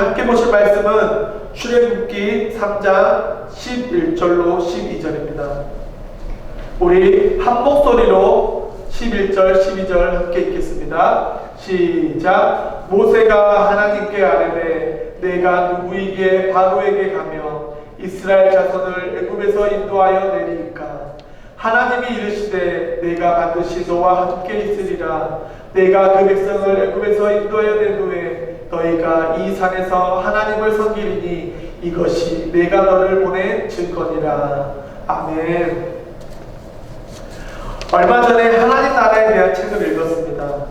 함께 보실 말씀은 출애굽기 3장 11절로 12절입니다. 우리 한 목소리로 11절, 12절 함께 읽겠습니다. 시작. 모세가 하나님께 아뢰되 내가 누구에게 바로에게 가며 이스라엘 자손을 애굽에서 인도하여 내리이까. 하나님이 이르시되 내가 반드시 너와 함께 있으리라. 내가 그 백성을 애굽에서 인도하여 낸 후에 너희가 이 산에서 하나님을 섬기리니 이것이 내가 너를 보낸 증거니라. 아멘. 얼마 전에 하나님 나라에 대한 책을 읽었습니다.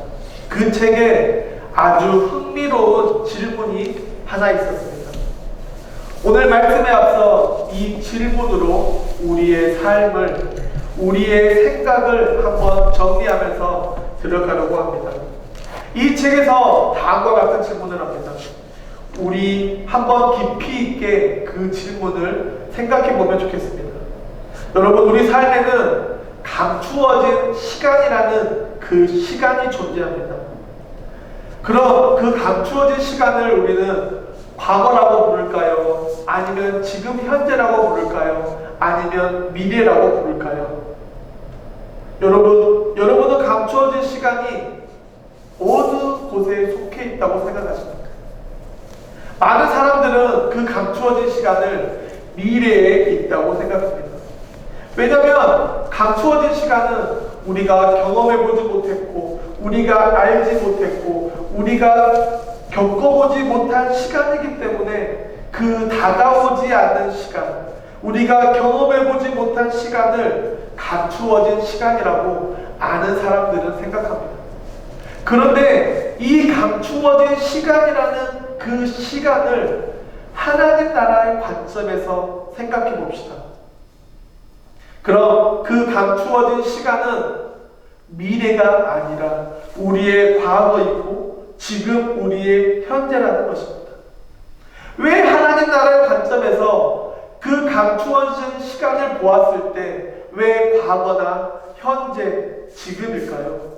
그 책에 아주 흥미로운 질문이 하나 있었습니다. 오늘 말씀에 앞서 이 질문으로 우리의 삶을, 우리의 생각을 한번 정리하면서 들어가려고 합니다. 이 책에서 다음과 같은 질문을 합니다. 우리 한번 깊이 있게 그 질문을 생각해 보면 좋겠습니다. 여러분, 우리 삶에는 감추어진 시간이라는 그 시간이 존재합니다. 그럼 그 감추어진 시간을 우리는 과거라고 부를까요? 아니면 지금 현재라고 부를까요? 아니면 미래라고 부를까요? 여러분은 감추어진 시간이 어느 곳에 속해 있다고 생각하십니까? 많은 사람들은 그 감추어진 시간을 미래에 있다고 생각합니다. 왜냐하면 감추어진 시간은 우리가 경험해보지 못했고, 우리가 알지 못했고, 우리가 겪어보지 못한 시간이기 때문에 그 다가오지 않는 시간, 우리가 경험해보지 못한 시간을 감추어진 시간이라고 아는 사람들은 생각합니다. 그런데 이 감추어진 시간이라는 그 시간을 하나님 나라의 관점에서 생각해 봅시다. 그럼 그 감추어진 시간은 미래가 아니라 우리의 과거이고 지금 우리의 현재라는 것입니다. 왜 하나님 나라의 관점에서 그 감추어진 시간을 보았을 때 왜 과거나 현재, 지금일까요?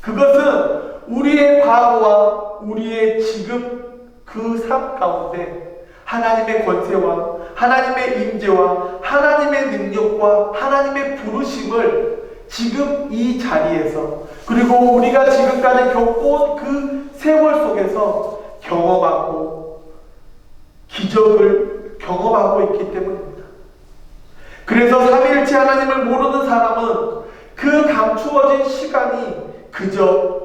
그것은 우리의 과거와 우리의 지금 그 삶 가운데 하나님의 권세와 하나님의 임재와 하나님의 능력과 하나님의 부르심을 지금 이 자리에서, 그리고 우리가 지금까지 겪어온 그 세월 속에서 경험하고 기적을 경험하고 있기 때문입니다. 그래서 삼위일체 하나님을 모르는 사람은 그 감추어진 시간이 그저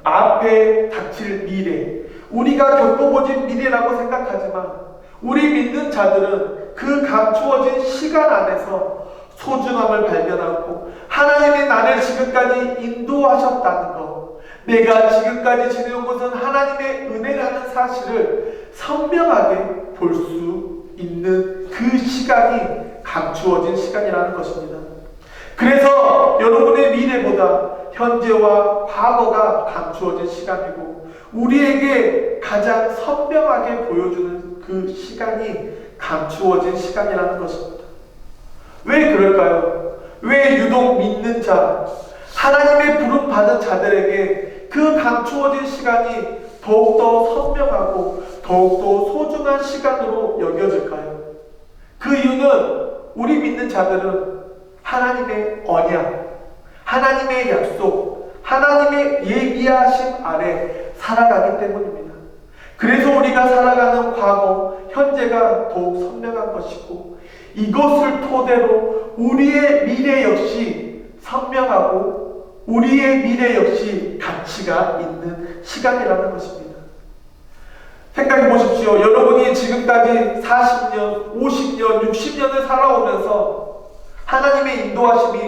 앞에 닥칠 미래, 우리가 겪어보진 미래라고 생각하지만 우리 믿는 자들은 그 감추어진 시간 안에서 소중함을 발견하고 하나님이 나를 지금까지 인도하셨다는 것, 내가 지금까지 지내온 것은 하나님의 은혜라는 사실을 선명하게 볼 수 있는 그 시간이 감추어진 시간이라는 것입니다. 그래서 여러분의 미래보다 현재와 과거가 감추어진 시간이고 우리에게 가장 선명하게 보여주는 그 시간이 감추어진 시간이라는 것입니다. 왜 그럴까요? 왜 유독 믿는 자, 하나님의 부름 받은 자들에게 그 감추어진 시간이 더욱더 선명하고 더욱더 소중한 시간으로 여겨질까요? 그 이유는 우리 믿는 자들은 하나님의 언약, 하나님의 약속, 하나님의 예비하심 아래 살아가기 때문입니다. 그래서 우리가 살아가는 과거, 현재가 더욱 선명한 것이고 이것을 토대로 우리의 미래 역시 선명하고 우리의 미래 역시 가치가 있는 시간이라는 것입니다. 생각해 보십시오. 여러분이 지금까지 40년, 50년, 60년을 살아오면서 하나님의 인도하심이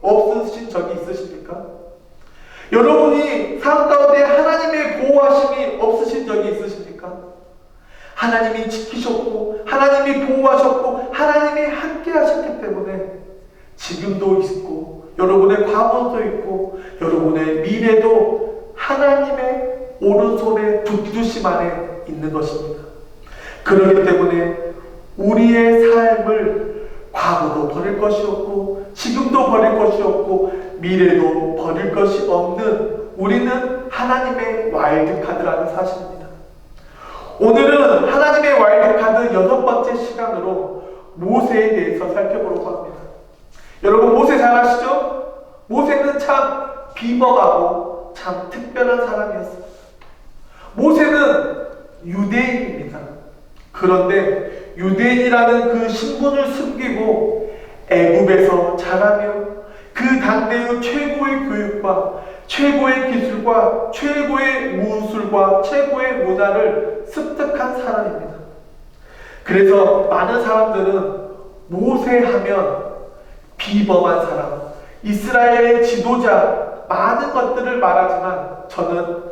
없으신 적이 있으십니까? 여러분이 삶 가운데 하나님의 보호하심이 없으신 적이 있으십니까? 하나님이 지키셨고 하나님이 보호하셨고 하나님이 함께 하셨기 때문에 지금도 있고 여러분의 과거도 있고 여러분의 미래도 하나님의 오른손에 붙드심 안에 있는 것입니다. 그렇기 때문에 우리의 삶을 과거도 버릴 것이 없고 지금도 버릴 것이 없고 미래도 버릴 것이 없는 우리는 하나님의 와일드카드라는 사실입니다. 오늘 모세에 대해서 살펴보려고 합니다. 여러분, 모세 잘 아시죠? 모세는 참 비범하고 참 특별한 사람이었습니다. 모세는 유대인입니다. 그런데 유대인이라는 그 신분을 숨기고 애굽에서 자라며 그 당대의 최고의 교육과 최고의 기술과 최고의 무술과 최고의 문화를 습득한 사람입니다. 그래서 많은 사람들은 모세하면 비범한 사람, 이스라엘의 지도자, 많은 것들을 말하지만 저는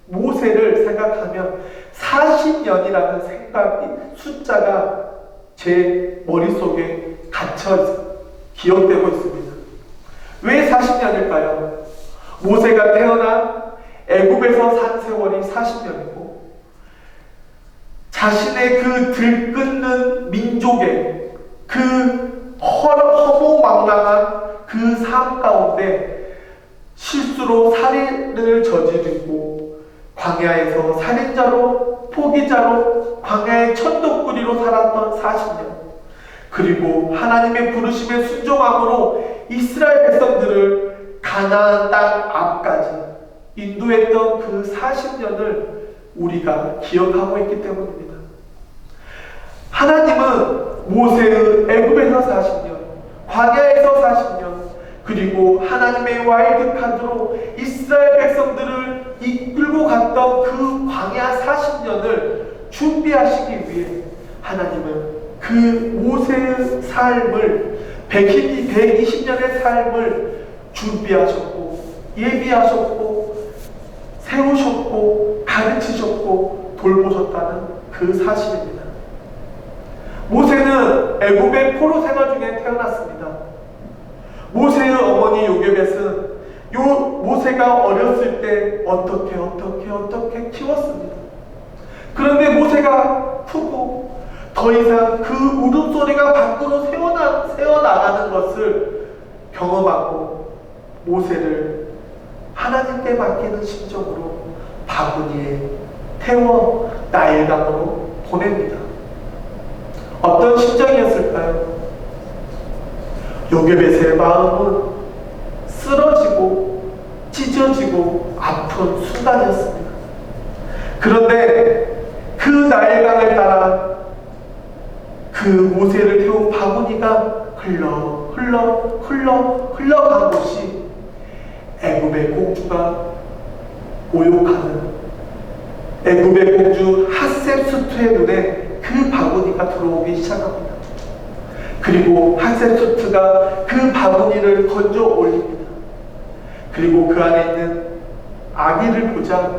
모세를 생각하면 40년이라는 생각이, 숫자가 제 머릿속에 갇혀 기억되고 있습니다. 왜 40년일까요? 모세가 태어나 애굽에서 산 세월이 40년이고 자신의 그 들끓는 민족의 그 허무맹랑한 그 삶 가운데 실수로 살인을 저지르고 광야에서 살인자로, 포기자로, 광야의 천덕꾸리로 살았던 40년, 그리고 하나님의 부르심에 순종함으로 이스라엘 백성들을 가나안 땅 앞까지 인도했던 그 40년을 우리가 기억하고 있기 때문입니다. 하나님은 모세의 애굽에서 40년, 광야에서 40년, 그리고 하나님의 와일드카드로 이스라엘 백성들을 이끌고 갔던 그 광야 40년을 준비하시기 위해 하나님은 그 모세의 삶을 120년의 삶을 준비하셨고 예비하셨고 세우셨고 가르치셨고 돌보셨다는 그 사실입니다. 모세는 애굽의 포로 생활 중에 태어났습니다. 모세의 어머니 요게벳은 모세가 어렸을 때 어떻게 키웠습니다. 그런데 모세가 크고 더 이상 그 울음소리가 밖으로 새어나가는 것을 경험하고 모세를 하나님께 맡기는 심정으로 바구니에 태워 나일강으로 보냅니다. 어떤 심정이었을까요? 요게벳의 마음은 쓰러지고 찢어지고 아픈 순간이었습니다. 그런데 그 나일강을 따라 그 모세를 태운 바구니가 흘러간 곳이 애굽의 공주가 모욕하는 애굽의 공주 핫셉수트의 눈에 그 바구니가 들어오기 시작합니다. 그리고 핫셉수트가 그 바구니를 건져 올립니다. 그리고 그 안에 있는 아기를 보자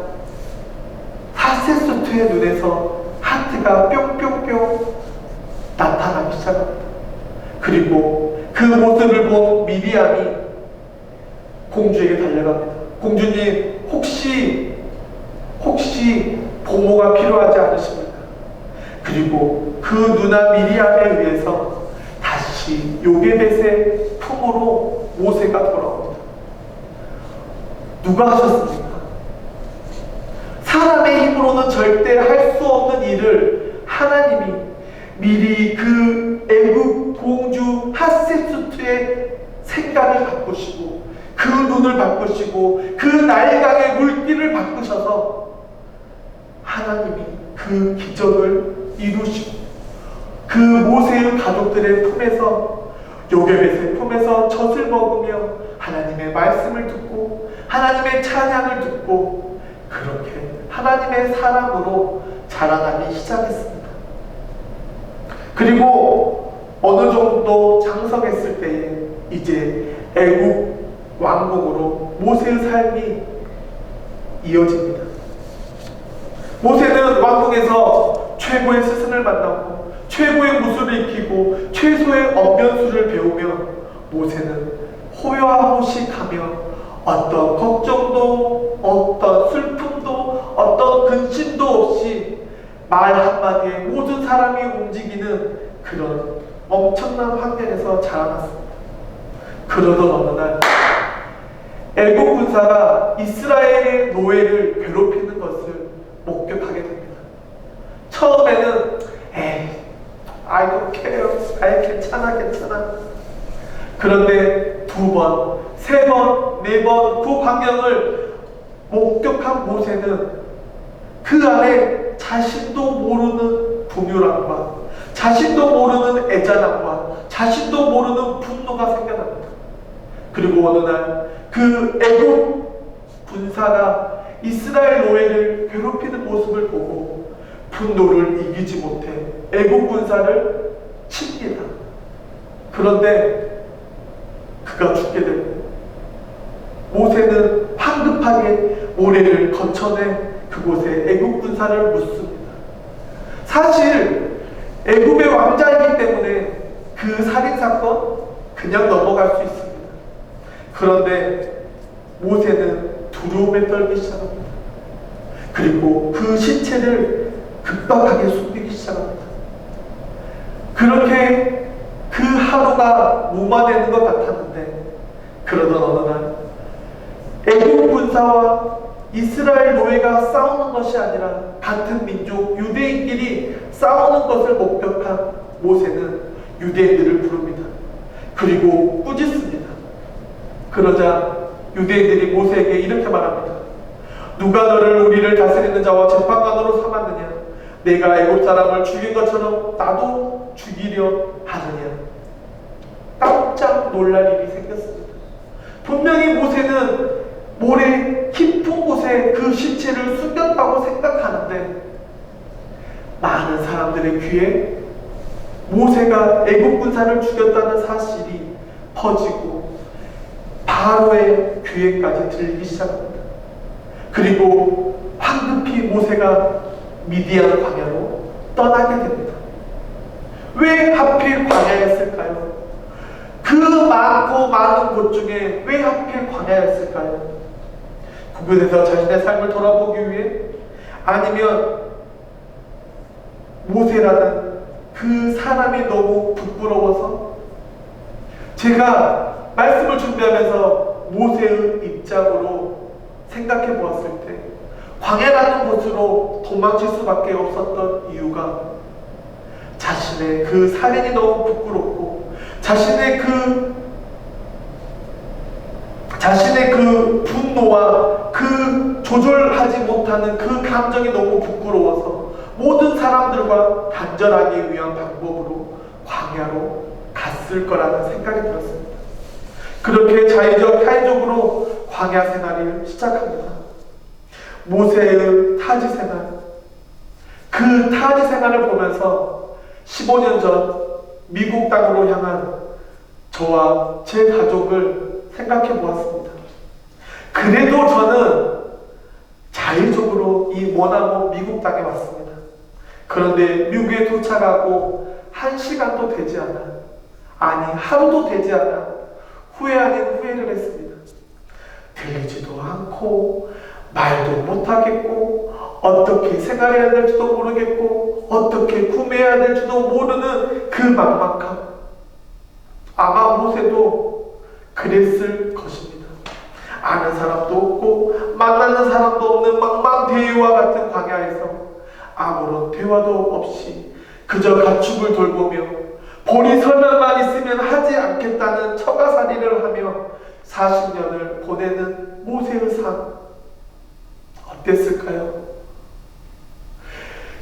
핫셉수트의 눈에서 하트가 뿅뿅뿅 나타나기 시작합니다. 그리고 그 모습을 본 미리암이 공주에게 달려갑니다. 공주님, 혹시 보모가 필요하지 않으십니까? 그리고 그 누나 미리암에 의해서 다시 요게벳의 품으로 모세가 돌아옵니다. 누가 하셨습니까? 사람의 힘으로는 절대 할 수 없는 일을 하나님이 미리 그 애굽 공주 핫셉수트의 생각을 바꾸시고 그 눈을 바꾸시고 그 나일강의 물길을 바꾸셔서 하나님이 그 기적을 이루시고 그 모세의 가족들의 품에서 요게벳의 품에서 젖을 먹으며 하나님의 말씀을 듣고 하나님의 찬양을 듣고 그렇게 하나님의 사람으로 자라나기 시작했습니다. 그리고 어느 정도 장성했을 때에 이제 애굽 왕국으로 모세의 삶이 이어집니다. 모세는 왕궁에서 최고의 스승을 만나고 최고의 무술을 익히고 최소의 언변술을 배우며 모세는 호요하호식하며 어떤 걱정도 어떤 슬픔도 어떤 근심도 없이 말 한마디에 모든 사람이 움직이는 그런 엄청난 환경에서 자라났습니다. 그러던 어느 날 애국 군사가 이스라엘의 노예를 괴롭히는 것을 목격하게 됩니다. 처음에는 I don't care. 아이 괜찮아. 그런데 2번, 3번, 4번 그 광경을 목격한 모세는 그 안에 자신도 모르는 분유함과 자신도 모르는 애잔함과 자신도 모르는 분노가 생겨납니다. 그리고 어느 날 그 애국 군사가 이스라엘 노예를 괴롭히는 모습을 보고 분노를 이기지 못해 애국 군사를 칩니다. 그런데 그가 죽게 됩니다. 모세는 황급하게 모래를 거쳐내 그곳에 애국 군사를 묻습니다. 사실 애굽의 왕자이기 때문에 그 살인사건 그냥 넘어갈 수 있습니다. 그런데 모세는 두려움에 떨기 시작합니다. 그리고 그 시체를 급박하게 숨기기 시작합니다. 그렇게 그 하루가 무마되는 것 같았는데 그러던 어느 날 애굽 군사와 이스라엘 노예가 싸우는 것이 아니라 같은 민족 유대인끼리 싸우는 것을 목격한 모세는 유대인들을 부릅니다. 그리고 꾸짖습니다. 그러자 유대인들이 모세에게 이렇게 말합니다. 누가 너를 우리를 다스리는 자와 재판관으로 삼았느냐? 내가 애굽 사람을 죽인 것처럼 나도 죽이려 하느냐? 깜짝 놀랄 일이 생겼습니다. 분명히 모세는 모래 깊은 곳에 그 시체를 숨겼다고 생각하는데 많은 사람들의 귀에 모세가 애굽 군사를 죽였다는 사실이 퍼지고 바로의 귀에까지 들리기 시작합니다. 그리고 황급히 모세가 미디안 광야로 떠나게 됩니다. 왜 하필 광야였을까요? 그 많고 많은 곳 중에 왜 하필 광야였을까요? 그곳에서 자신의 삶을 돌아보기 위해? 아니면 모세라는 그 사람이 너무 부끄러워서? 제가 말씀을 준비하면서 모세의 입장으로 생각해 보았을 때 광야라는 곳으로 도망칠 수밖에 없었던 이유가 자신의 그 살인이 너무 부끄럽고 자신의 그 분노와 그 조절하지 못하는 그 감정이 너무 부끄러워서 모든 사람들과 단절하기 위한 방법으로 광야로 갔을 거라는 생각이 들었습니다. 그렇게 타이적으로 광야 생활을 시작합니다. 모세의 타지 생활, 그 타지 생활을 보면서 15년 전 미국 땅으로 향한 저와 제 가족을 생각해 보았습니다. 그래도 저는 자의적으로 이 머나먼 미국 땅에 왔습니다. 그런데 미국에 도착하고 1시간도 되지 않아, 아니 하루도 되지 않아 후회 아닌 후회를 했습니다. 들리지도 않고 말도 못하겠고 어떻게 생활해야 될지도 모르겠고 어떻게 구매해야 될지도 모르는 그 막막함. 아마 모세도 그랬을 것입니다. 아는 사람도 없고 만나는 사람도 없는 망망대해와 같은 광야에서 아무런 대화도 없이 그저 가축을 돌보며 보리 설명만 있으면 하지 않겠다는 처가살이를 하며 40년을 보내는 모세의 삶 어땠을까요?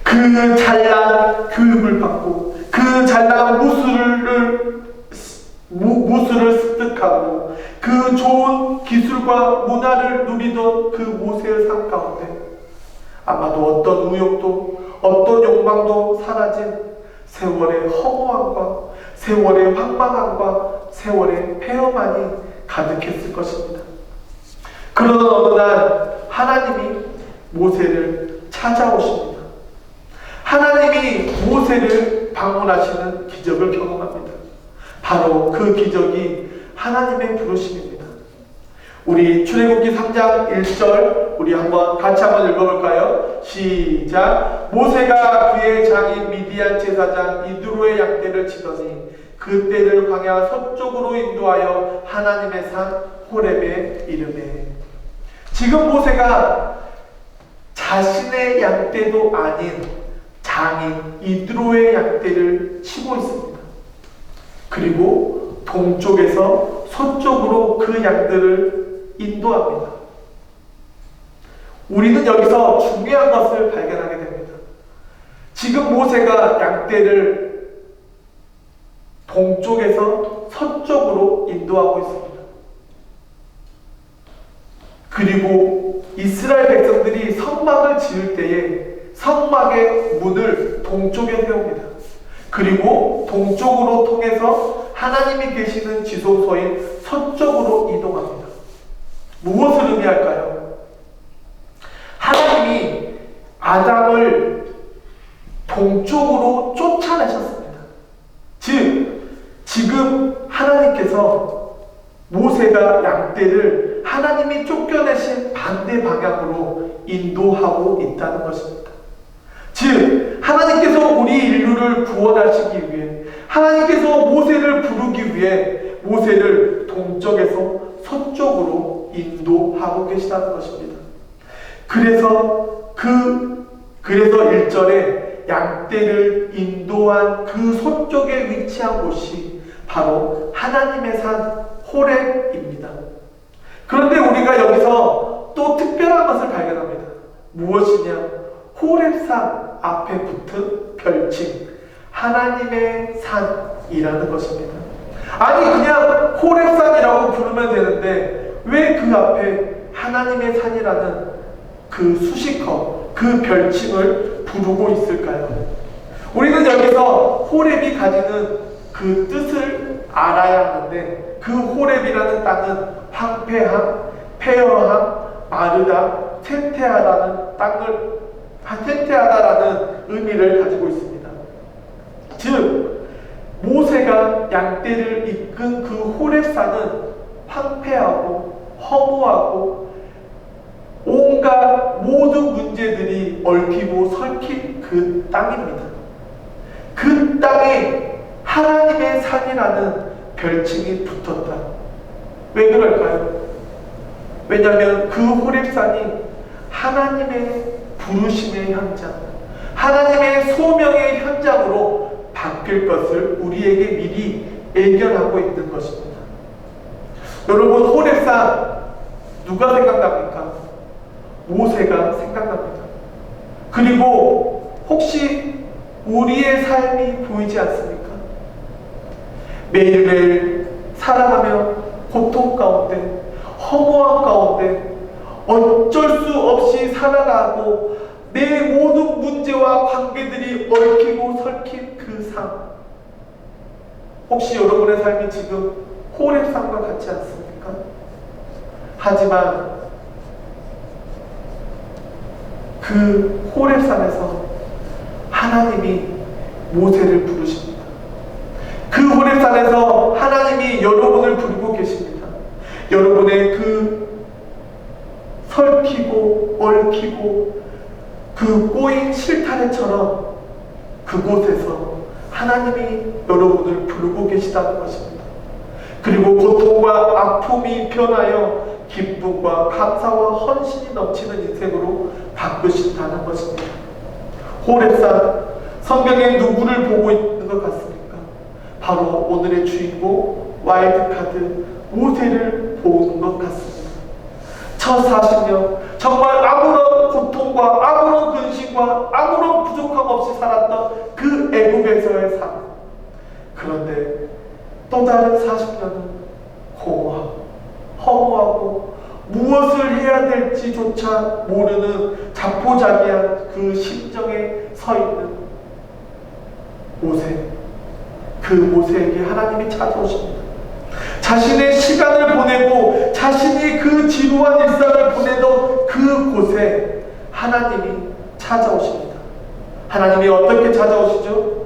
그 잘난 교육을 받고 그 잘난 무술을 습득하고 그 좋은 기술과 문화를 누리던 그 모세의 삶 가운데 아마도 어떤 우욕도 어떤 욕망도 사라진 세월의 허무함과 세월의 황망함과 세월의 폐허만이 가득했을 것입니다. 그러던 어느 날 하나님이 모세를 찾아오십니다. 하나님이 모세를 방문하시는 기적을 경험합니다. 바로 그 기적이 하나님의 부르심입니다. 우리 출애굽기 3장 1절 우리 같이 한번 읽어볼까요? 시작. 모세가 그의 장인 미디안 제사장 이드로의 양떼를 치더니 그 떼를 광야 서쪽으로 인도하여 하나님의 산 호렙에 이르매. 지금 모세가 자신의 양떼도 아닌 장인 이드로의 양떼를 치고 있습니다. 그리고 동쪽에서 서쪽으로 그 양들을 인도합니다. 우리는 여기서 중요한 것을 발견하게 됩니다. 지금 모세가 양떼를 동쪽에서 서쪽으로 인도하고 있습니다. 그리고 이스라엘 백성들이 성막을 지을 때에 성막의 문을 동쪽에 세웁니다. 그리고 동쪽으로 통해서 하나님이 계시는 지성소인 서쪽으로 이동합니다. 무엇을 의미할까요? 하나님이 아담을 동쪽으로 쫓아내셨습니다. 즉, 지금 하나님께서 모세가 양떼를 하나님이 쫓겨내신 반대 방향으로 인도하고 있다는 것입니다. 즉, 하나님께서 우리 인류를 구원하시기 위해, 하나님께서 모세를 부르기 위해 모세를 동쪽에서 서쪽으로 인도하고 계시다는 것입니다. 그래서 1절에 양떼를 인도한 그 서쪽에 위치한 곳이 바로 하나님의 산 호렙입니다. 그런데 우리가 여기서 또 특별한 것을 발견합니다. 무엇이냐? 호렙산 앞에 붙은 별칭, 하나님의 산이라는 것입니다. 아니, 그냥 호렙산이라고 부르면 되는데 왜 그 앞에 하나님의 산이라는 그 수식어, 그 별칭을 부르고 있을까요? 우리는 여기서 호렙이 가지는 그 뜻을 알아야 하는데, 그 호렙이라는 땅은 황폐함, 폐허함, 마르다, 쇠퇴하다라는 의미를 가지고 있습니다. 즉, 모세가 양떼를 이끈 그 호렙산은 황폐하고 허무하고 온갖 모든 문제들이 얽히고 설킨 그 땅입니다. 그 땅에 하나님의 산이라는 별칭이 붙었다. 왜 그럴까요? 왜냐하면 그 호렙산이 하나님의 부르심의 현장, 하나님의 소명의 현장으로 바뀔 것을 우리에게 미리 예견하고 있는 것입니다. 여러분, 호렙산 누가 생각납니까? 모세가 생각납니다. 그리고 혹시 우리의 삶이 보이지 않습니까? 매일매일 살아가며 고통 가운데, 허무함 가운데 어쩔 수 없이 살아가고 내 모든 문제와 관계들이 얽히고 설킨 그 삶, 혹시 여러분의 삶이 지금 호렙산과 같지 않습니까? 하지만 그 호렙산에서 하나님이 모세를 부르십니다. 그 호렙산에서 하나님이 여러분을 부르고 계십니다. 여러분의 그 설키고 얽히고 그 꼬인 실타래처럼 그곳에서 하나님이 여러분을 부르고 계시다는 것입니다. 그리고 고통과 아픔이 변하여 기쁨과 감사와 헌신이 넘치는 인생으로 바꾸신다는 것입니다. 호렙산, 성경에 누구를 보고 있는 것 같습니까? 바로 오늘의 주인공 와일드카드 모세를 보는 것 같습니다. 첫 40년 정말 아무런 고통과 아무런 근심과 아무런 부족함 없이 살았던 그 애국에서의 삶. 그런데 또 다른 40년은 공허하고 허무하고 무엇을 해야 될지조차 모르는 자포자기한 그 심정에 서 있는 모세. 그 모세에게 하나님이 찾아오십니다. 자신의 시간을 보내고 자신이 그 지루한 일상을 보내던 그곳에 하나님이 찾아오십니다. 하나님이 어떻게 찾아오시죠?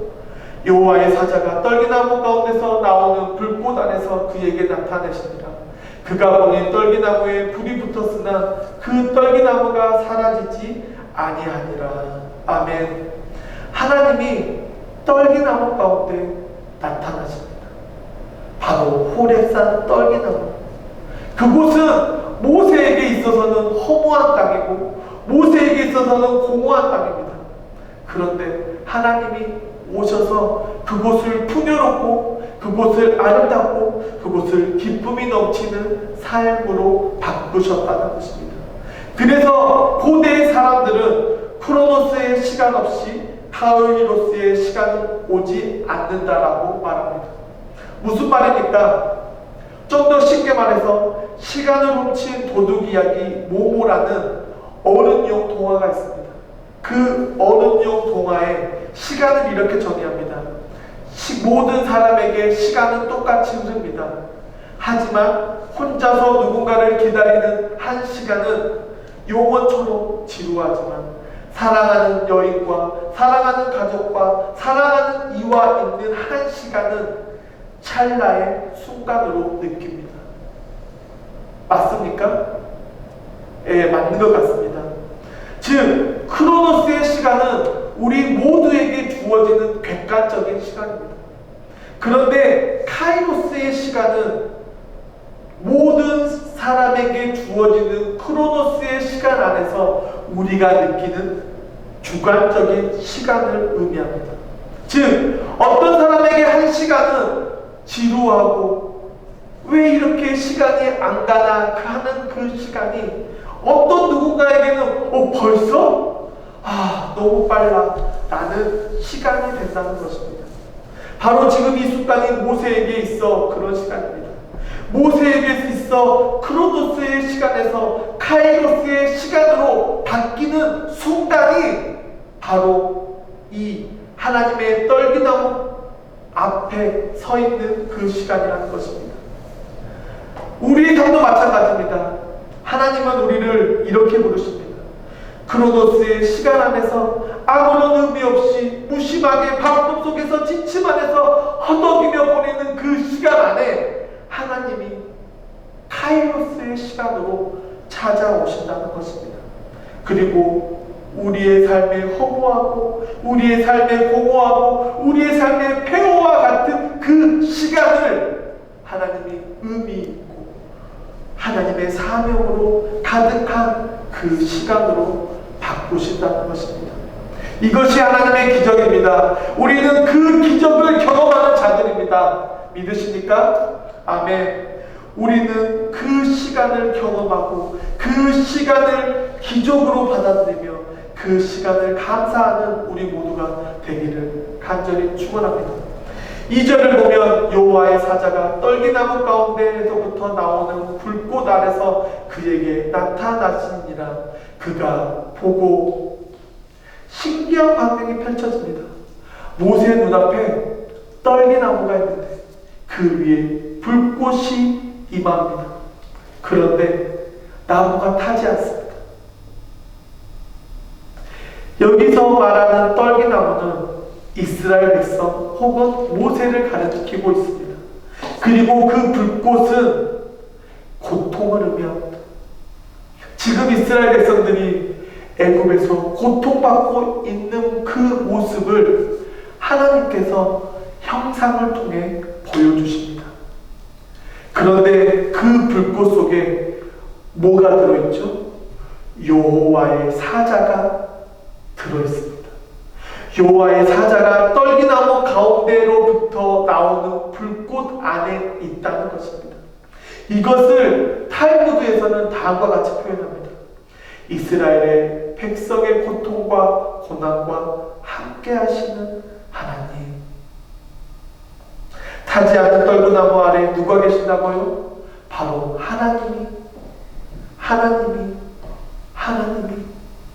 여호와의 사자가 떨기나무 가운데서 나오는 불꽃 안에서 그에게 나타내십니다. 그가 보니 떨기나무에 불이 붙었으나 그 떨기나무가 사라지지 아니하니라. 아멘. 하나님이 떨기나무 가운데 나타나십니다. 바로 호렙산 떨기나무. 그곳은 모세에게 있어서는 허무한 땅이고 모세에게 있어서는 공허한 땅입니다. 그런데 하나님이 오셔서 그곳을 풍요롭고 그곳을 아름답고 그곳을 기쁨이 넘치는 삶으로 바꾸셨다는 것입니다. 그래서 고대의 사람들은 크로노스의 시간 없이 카이로스의 시간은 오지 않는다라고 말합니다. 무슨 말입니까? 좀 더 쉽게 말해서 시간을 훔친 도둑 이야기 모모라는 어른용 동화가 있습니다. 그 어른용 동화에 시간을 이렇게 정의합니다. 모든 사람에게 시간은 똑같이 흐릅니다. 하지만 혼자서 누군가를 기다리는 한 시간은 영원처럼 지루하지만 사랑하는 여인과 사랑하는 가족과 사랑하는 이와 있는 한 시간은 찰나의 순간으로 느낍니다. 맞습니까? 예, 맞는 것 같습니다. 즉, 크로노스의 시간은 우리 모두에게 주어지는 객관적인 시간입니다. 그런데 카이로스의 시간은 모든 사람에게 주어지는 크로노스의 시간 안에서 우리가 느끼는 주관적인 시간을 의미합니다. 즉, 어떤 사람에게 한 시간은 지루하고 왜 이렇게 시간이 안 가나 하는 그 시간이 어떤 누군가에게는 벌써? 너무 빨라 라는 시간이 된다는 것입니다. 바로 지금 이 순간이 모세에게 있어 그런 시간입니다. 모세에게 있어 크로노스의 시간에서 카이로스의 시간으로 바뀌는 순간이 바로 이 하나님의 떨기나무 앞에 서 있는 그 시간이라는 것입니다. 우리의 삶도 마찬가지입니다. 하나님은 우리를 이렇게 부르십니다. 크로노스의 시간 안에서 아무런 의미 없이 무심하게 바쁨 속에서 지침 안에서 허덕이며 보내는 그 시간 안에 하나님이 카이로스의 시간으로 찾아오신다는 것입니다. 그리고 우리의 삶에 허무하고 우리의 삶에 공허하고 우리의 삶의 폐허와 같은 그 시간을 하나님이 의미 있고 하나님의 사명으로 가득한 그 시간으로 바꾸신다는 것입니다. 이것이 하나님의 기적입니다. 우리는 그 기적을 경험하는 자들입니다. 믿으십니까? 아멘. 우리는 그 시간을 경험하고 그 시간을 기적으로 받아들이며 그 시간을 감사하는 우리 모두가 되기를 간절히 축원합니다. 2절을 보면 여호와의 사자가 떨기나무 가운데에서부터 나오는 불꽃 아래서 그에게 나타나시니라. 그가 보고 신기한 광경이 펼쳐집니다. 모세의 눈앞에 떨기나무가 있는데 그 위에 불꽃이 임합니다. 그런데 나무가 타지 않습니다. 여기서 말하는 떨기나무는 이스라엘 백성 혹은 모세를 가리키고 있습니다. 그리고 그 불꽃은 고통을 의미합니다. 지금 이스라엘 백성들이 애굽에서 고통받고 있는 그 모습을 하나님께서 형상을 통해 보여주십니다. 그런데 그 불꽃 속에 뭐가 들어있죠? 여호와의 사자가 들어있습니다. 여호와의 사자가 떨기나무 가운데로부터 나오는 불꽃 안에 있다는 것입니다. 이것을 탈무드에서는 다음과 같이 표현합니다. 이스라엘의 백성의 고통과 고난과 함께 하시는 하나님. 타지 않는 떨기나무 아래 누가 계신다고요? 바로 하나님이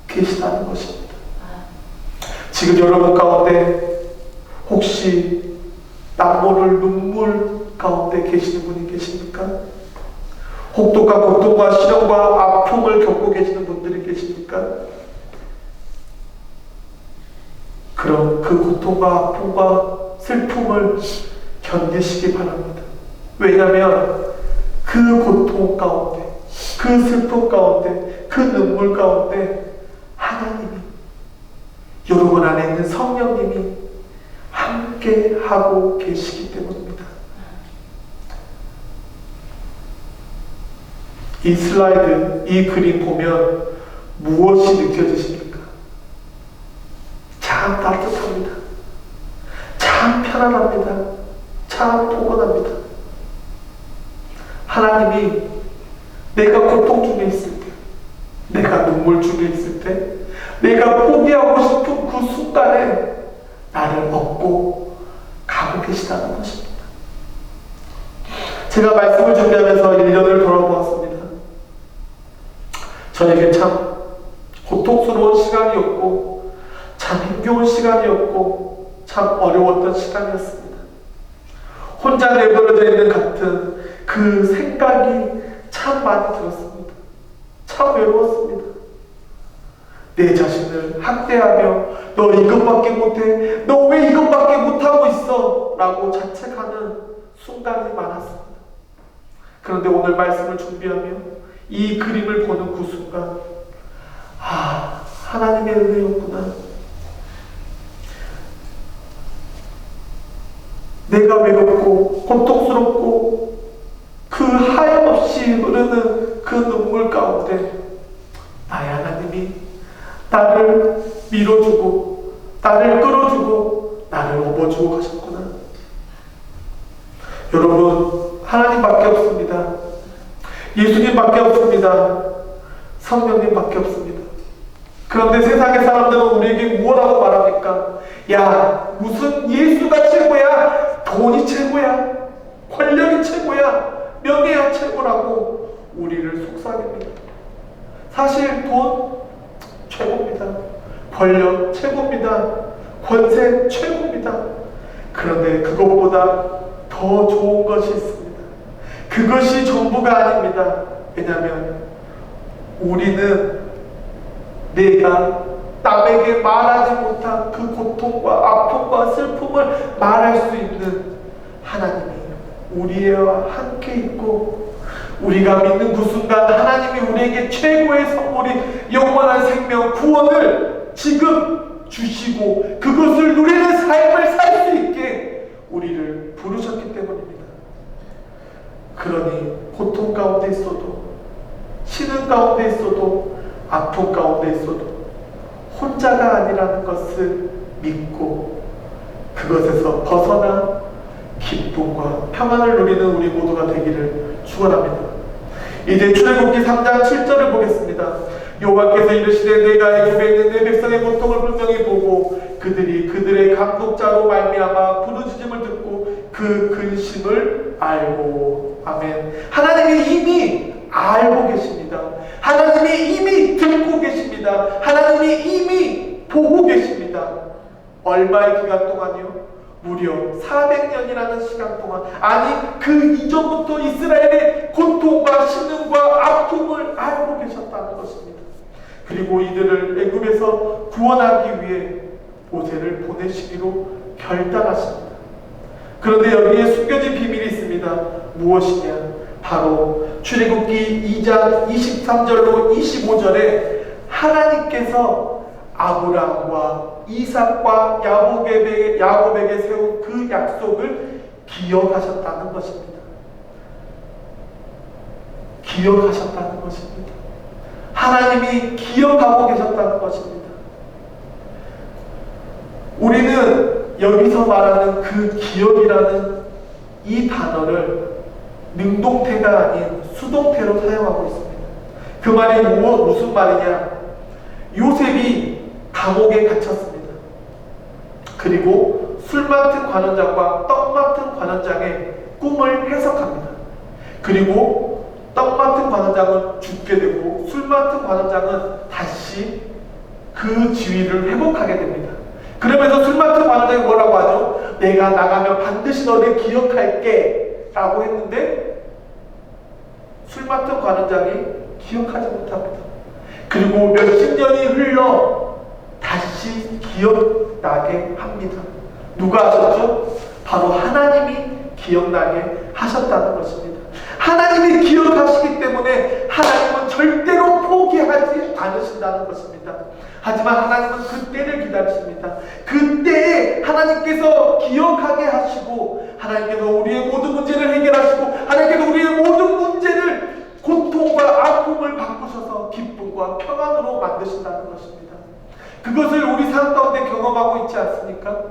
계시다는 것입니다. 지금 여러분 가운데 혹시 남모를 눈물 가운데 계시는 분이 계십니까? 혹독한 고통과 시련과 아픔을 겪고 계시는 분들이 계십니까? 그럼 그 고통과 아픔과 슬픔을 견디시기 바랍니다. 왜냐하면 그 고통 가운데, 그 슬픔 가운데, 그 눈물 가운데 하나님이, 여러분 안에 있는 성령님이 함께 하고 계시기 때문입니다. 이 슬라이드, 이 그림 보면 무엇이 느껴지십니까? 참 따뜻합니다. 참 편안합니다. 참 참 포근합니다. 하나님이 내가 고통 중에 있을 때, 내가 눈물 중에 있을 때, 내가 포기하고 싶은 그 순간에 나를 업고 가고 계시다는 것입니다. 제가 말씀을 준비하면서 1년을 돌아보았습니다. 저에게 참 고통스러운 시간이었고, 참 힘겨운 시간이었고, 참 어려웠던 시간이었습니다. 혼자 내버려져 있는 같은 그 생각이 참 많이 들었습니다. 참 외로웠습니다. 내 자신을 학대하며 너 이것밖에 못해, 너 왜 이것밖에 못하고 있어? 라고 자책하는 순간이 많았습니다. 그런데 오늘 말씀을 준비하며 이 그림을 보는 그 순간, 하나님의 은혜였구나. 내가 외롭고 고통스럽고 그 하염없이 흐르는 그 눈물 가운데 나의 하나님이 나를 밀어주고 나를 끌어주고 나를 업어주고 가셨구나. 여러분, 하나님밖에 없습니다. 예수님밖에 없습니다. 성령님밖에 없습니다. 그런데 세상의 사람들은 우리에게 뭐라고 말합니까? 야, 무슨 예수가 최고야? 돈이 최고야? 권력이 최고야? 명예가 최고라고 우리를 속삭입니다. 사실 돈 최고입니다. 권력 최고입니다. 권세 최고입니다. 그런데 그것보다 더 좋은 것이 있습니다. 그것이 전부가 아닙니다. 왜냐하면 우리는 내가 남에게 말하지 못한 그 고통과 아픔과 슬픔을 말할 수 있는 하나님이 우리와 함께 있고, 우리가 믿는 그 순간 하나님이 우리에게 최고의 선물인 영원한 생명, 구원을 지금 주시고 그것을 누리는 삶을 살 수 있게 우리를 부르셨기 때문입니다. 그러니 고통 가운데 있어도, 쉬는 가운데 있어도, 아픔 가운데 있어도 혼자가 아니라는 것을 믿고 그것에서 벗어나 기쁨과 평안을 누리는 우리 모두가 되기를 축원합니다. 이제 출애굽기 3장 7절을 보겠습니다. 여호와께서 이르시되 내가 애굽에 있는 내 백성의 고통을 분명히 보고 그들이 그들의 감독자로 말미암아 부르짖음을 듣고 그 근심을 알고. 아멘. 하나님이 이미 알고 계십니다. 하나님이 이미 듣고 계십니다. 하나님이 이미 보고 계십니다. 얼마의 기간 동안이요? 무려 400년이라는 시간 동안, 아니 그 이전부터 이스라엘의 고통과 신음과 아픔을 알고 계셨다는 것입니다. 그리고 이들을 애굽에서 구원하기 위해 모세를 보내시기로 결단하십니다. 그런데 여기에 숨겨진 비밀이 있습니다. 무엇이냐? 바로 출애굽기 2장 23절로 25절에 하나님께서 아브라함과 이삭과 야곱에게 세운 그 약속을 기억하셨다는 것입니다. 기억하셨다는 것입니다. 하나님이 기억하고 계셨다는 것입니다. 우리는 여기서 말하는 그 기억이라는 이 단어를 능동태가 아닌 수동태로 사용하고 있습니다. 그 말이 무슨 말이냐? 요셉이 감옥에 갇혔습니다. 그리고 술 맡은 관원장과 떡 맡은 관원장의 꿈을 해석합니다. 그리고 떡 맡은 관원장은 죽게 되고 술 맡은 관원장은 다시 그 지위를 회복하게 됩니다. 그러면서 술 맡은 관원장이 뭐라고 하죠? 내가 나가면 반드시 너를 기억할게 라고 했는데 술 맡은 관원장이 기억하지 못합니다. 그리고 몇십 년이 흘러 다시 기억나게 합니다. 누가 하셨죠? 바로 하나님이 기억나게 하셨다는 것입니다. 하나님이 기억하시기 때문에 하나님은 절대로 포기하지 않으신다는 것입니다. 하지만 하나님은 그때를 기다리십니다. 그때에 하나님께서 기억하게 하시고 하나님께서 우리의 모든 문제를 해결하시고 하나님께서 우리의 모든 문제를 고통과 아픔을 바꾸셔서 기쁨과 평안으로 만드신다는 것입니다. 그것을 우리 삶 가운데 경험하고 있지 않습니까?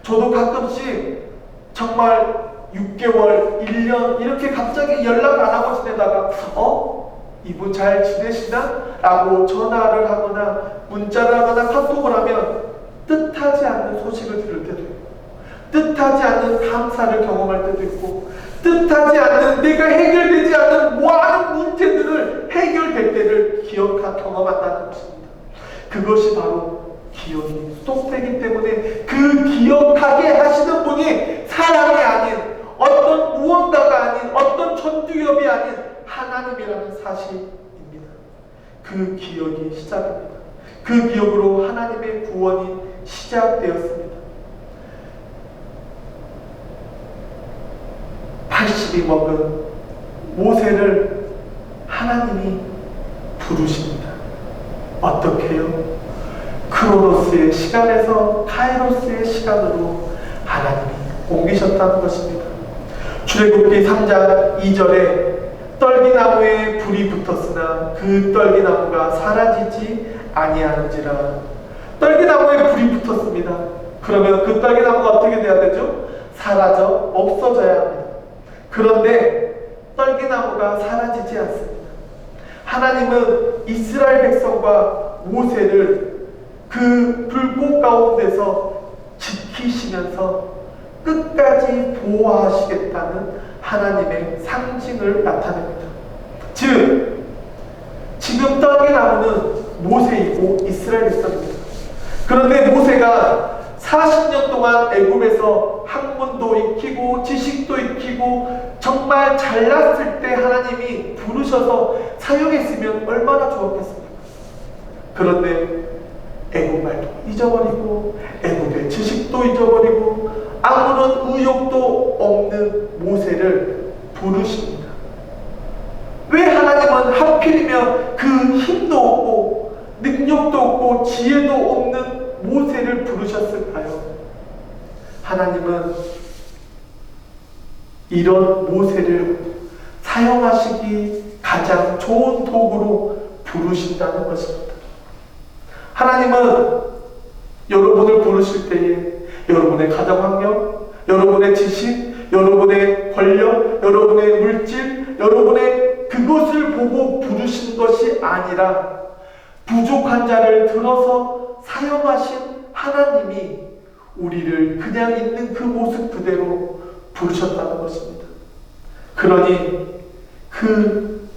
저도 가끔씩 정말 6개월, 1년 이렇게 갑자기 연락 안 하고 지내다가 이분 잘 지내시나? 라고 전화를 하거나 문자를 하거나 카톡을 하면 뜻하지 않는 소식을 들을 때도 있고, 뜻하지 않는 감사를 경험할 때도 있고, 뜻하지 않는 내가 해결되지 않는 많은 문제들을 해결될 때를 경험한다는 것입니다. 그것이 바로 기억이 스톱되기 때문에 그 기억하게 하시는 분이 사람이 아닌, 어떤 무언가가 아닌, 어떤 전두엽이 아닌 하나님이라는 사실입니다. 그 기억이 시작입니다. 그 기억으로 하나님의 구원이 시작되었습니다. 80이 먹은 모세를 하나님이 부르십니다. 어떻게 해요? 크로노스의 시간에서 카이로스의 시간으로 하나님이 옮기셨다는 것입니다. 출애굽기 3장 2절에 떨기나무에 불이 붙었으나 그 떨기나무가 사라지지 아니하는지라. 떨기나무에 불이 붙었습니다. 그러면 그 떨기나무가 어떻게 돼야 되죠? 사라져 없어져야 합니다. 그런데 떨기나무가 사라지지 않습니다. 하나님은 이스라엘 백성과 모세를 그 불꽃 가운데서 지키시면서 끝까지 보호하시겠다는 하나님의 상징을 나타냅니다. 즉, 지금 떨기나무는 모세이고 이스라엘 백성입니다. 그런데 모세가 40년 동안 애굽에서 학문도 익히고 지식도 익히고 정말 잘났을 때 하나님이 부르셔서 사용했으면 얼마나 좋았겠습니까? 그런데 애국말도 잊어버리고 애국의 지식도 잊어버리고 아무런 의욕도 없는 모세를 부르십니다. 왜 하나님은 하필이면 그 힘도 없고 능력도 없고 지혜도 없는 모세를 부르셨을까요? 하나님은 이런 모세를 사용하시기 가장 좋은 도구로 부르신다는 것입니다. 하나님은 여러분을 부르실 때에 여러분의 가정 환경, 여러분의 지식, 여러분의 권력, 여러분의 물질, 여러분의 그것을 보고 부르신 것이 아니라 부족한 자를 들어서 사용하신 하나님이 우리를 그냥 있는 그 모습 그대로 부르셨다는 것입니다. 그러니 그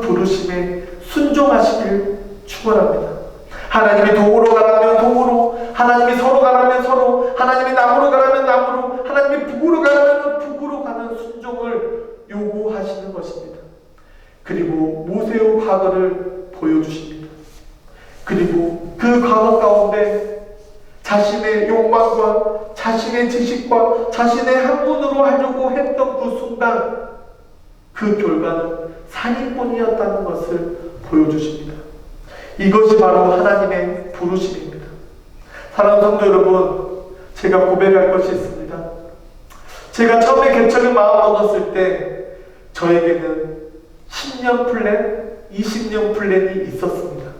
부르심에 순종하시길 축원합니다. 하나님이 동으로 가라면 동으로, 하나님이 서로 가라면 서로, 하나님이 남으로 가라면 남으로, 하나님이 북으로 가라면 북으로 가는 순종을 요구하시는 것입니다. 그리고 모세의 과거를 보여주십니다. 그리고 그 과거 가운데 자신의 욕망과 자신의 지식과 자신의 학문으로 하려고 했던 그 순간 그 결과는 살인뿐이었다는 것을 보여주십니다. 이것이 바로 하나님의 부르심입니다. 사랑하는 성도 여러분, 제가 고백할 것이 있습니다. 제가 처음에 개척을 마음먹었을 때 저에게는 10년 플랜, 20년 플랜이 있었습니다.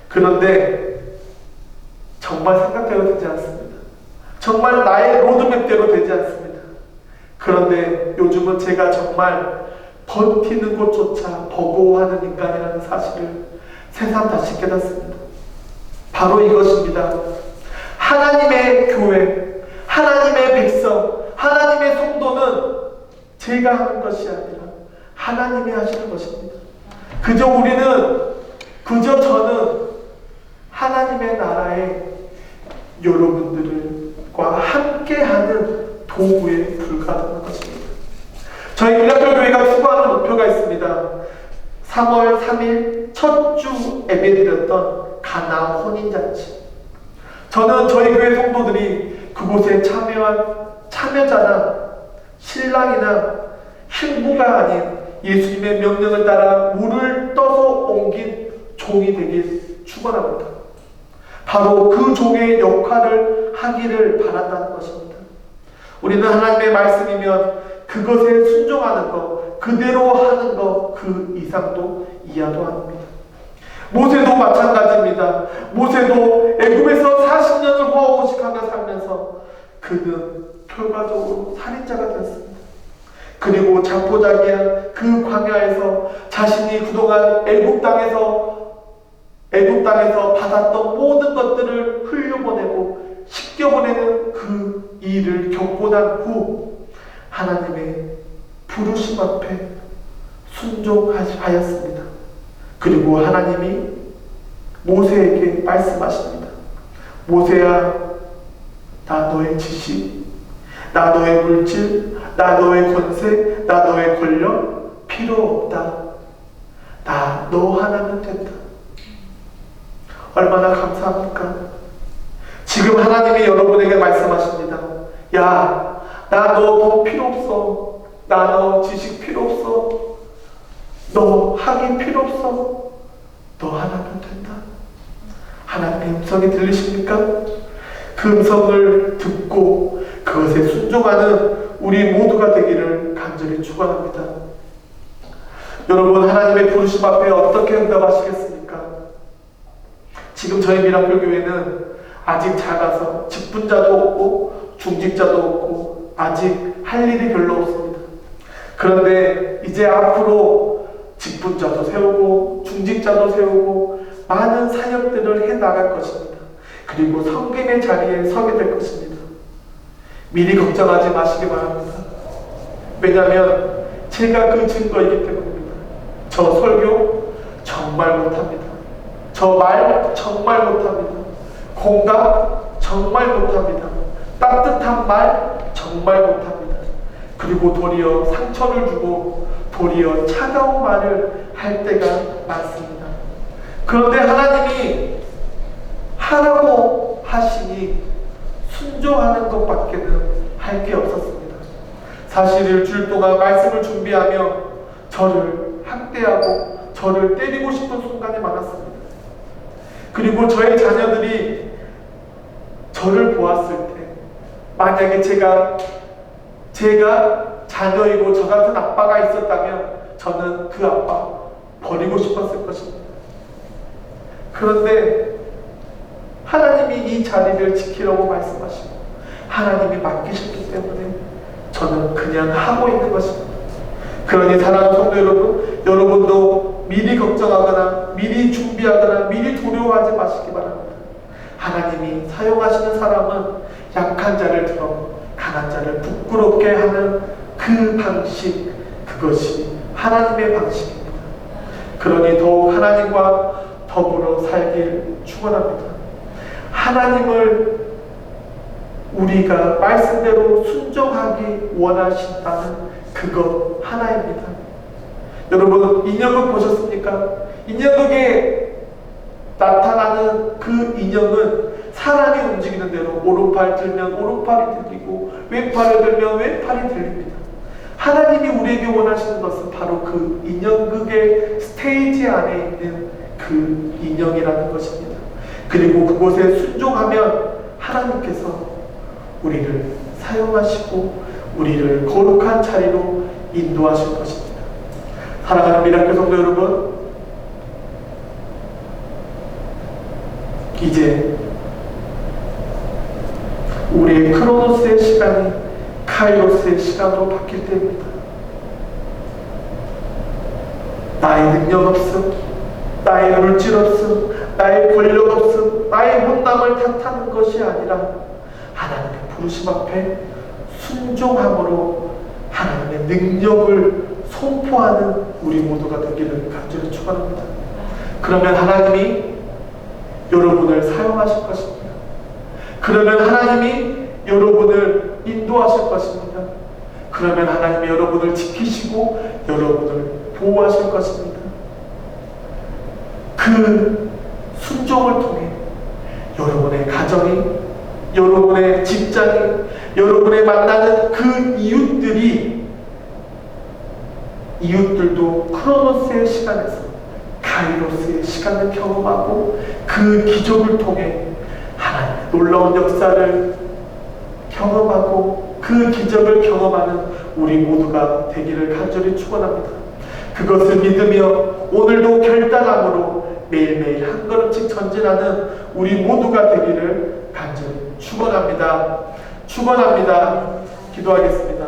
그런데 정말 생각대로 되지 않습니다. 정말 나의 로드맵대로 되지 않습니다. 그런데 요즘은 제가 정말 버티는 것조차 버거워하는 인간이라는 사실을 새삼 다시 깨닫습니다. 바로 이것입니다. 하나님의 교회, 하나님의 백성, 하나님의 성도는 제가 하는 것이 아니라 하나님이 하시는 것입니다. 그저 저는 하나님의 나라에 여러분들과 함께하는 도구에 불과하는 것입니다. 저희 일락교회가 추구하는 목표가 있습니다. 3월 3일 첫 주 예배드렸던 가나 혼인잔치. 저는 저희 교회 성도들이 그곳에 참여한 참여자나 신랑이나 신부가 아닌 예수님의 명령을 따라 물을 떠서 옮긴 종이 되길 축원합니다. 바로 그 종의 역할을 하기를 바란다는 것입니다. 우리는 하나님의 말씀이면 그것에 순종하는 것, 그대로 하는 것, 그 이상도 이하도 아닙니다. 모세도 마찬가지입니다. 모세도 애굽에서 40년을 호화호식하며 살면서 그는 결과적으로 살인자가 되었습니다. 그리고 자포자기한 그 광야에서 자신이 그동안 애굽 땅에서 받았던 모든 것들을 흘려보내고 씻겨보내는 그 일을 겪고 난 후 하나님의 부르심 앞에 순종하였습니다. 그리고 하나님이 모세에게 말씀하십니다. 모세야, 나 너의 지식, 나 너의 물질, 나 너의 권세, 나 너의 권력 필요 없다. 나 너 하나면 된다. 얼마나 감사합니까? 지금 하나님이 여러분에게 말씀하십니다. 야, 나 너 돈 필요 없어. 나 너 지식 필요 없어. 너 학위 필요 없어. 너 하나면 된다. 하나님의 음성이 들리십니까? 그 음성을 듣고 그것에 순종하는 우리 모두가 되기를 간절히 축원합니다. 여러분, 하나님의 부르심 앞에 어떻게 응답하시겠습니까? 지금 저희 미라클 교회는 아직 작아서 직분자도 없고 중직자도 없고 아직 할 일이 별로 없습니다. 그런데 이제 앞으로 직분자도 세우고 중직자도 세우고 많은 사역들을 해나갈 것입니다. 그리고 섬김의 자리에 서게 될 것입니다. 미리 걱정하지 마시기 바랍니다. 왜냐하면 제가 그 증거이기 때문입니다. 저 설교 정말 못합니다. 저 말 정말 못합니다. 공감 정말 못합니다. 따뜻한 말 정말 못합니다. 그리고 도리어 상처를 주고 도리어 차가운 말을 할 때가 많습니다. 그런데 하나님이 하라고 하시니 순종하는 것밖에는 할 게 없었습니다. 사실 일주일 동안 말씀을 준비하며 저를 학대하고 저를 때리고 싶은 순간이 많았습니다. 그리고 저의 자녀들이 저를 보았을 때 만약에 제가 자녀이고 저 같은 아빠가 있었다면 저는 그 아빠 버리고 싶었을 것입니다. 그런데 하나님이 이 자리를 지키라고 말씀하시고 하나님이 맡기셨기 때문에 저는 그냥 하고 있는 것입니다. 그러니 사랑하는 성도 여러분, 여러분도 미리 걱정하거나 미리 준비하거나 미리 두려워하지 마시기 바랍니다. 하나님이 사용하시는 사람은 약한 자를 들어 강한 자를 부끄럽게 하는 그 방식, 그것이 하나님의 방식입니다. 그러니 더욱 하나님과 더불어 살길 축원합니다. 하나님을 우리가 말씀대로 순종하기 원하신다는 그것 하나입니다. 여러분, 인형극 보셨습니까? 인형극에 나타나는 그 인형은 사람이 움직이는 대로 오른팔 들면 오른팔이 들리고 왼팔을 들면 왼팔이 들립니다. 하나님이 우리에게 원하시는 것은 바로 그 인형극의 스테이지 안에 있는 그 인형이라는 것입니다. 그리고 그곳에 순종하면 하나님께서 우리를 사용하시고 우리를 거룩한 자리로 인도하실 것입니다. 사랑하는 미라클 성도 여러분, 이제 우리의 크로노스의 시간이 카이로스의 시간으로 바뀔 때입니다. 나의 능력 없음, 나의 물질 없음, 나의 권력 없음, 나의 못남을 탓하는 것이 아니라 하나님의 부르심 앞에 순종함으로 하나님의 능력을 선포하는 우리 모두가 되기를 간절히 축원합니다. 그러면 하나님이 여러분을 사용하실 것입니다. 그러면 하나님이 여러분을 인도하실 것입니다. 그러면 하나님이 여러분을 지키시고 여러분을 보호하실 것입니다. 그 순종을 통해 여러분의 가정이, 여러분의 직장이, 여러분의 만나는 그 이웃들도 크로노스의 시간에서 카이로스의 시간을 경험하고 그 기적을 통해 하나님의 놀라운 역사를 경험하고 그 기적을 경험하는 우리 모두가 되기를 간절히 축원합니다. 그것을 믿으며 오늘도 결단함으로 매일매일 한 걸음씩 전진하는 우리 모두가 되기를 간절히 축원합니다. 축원합니다. 기도하겠습니다.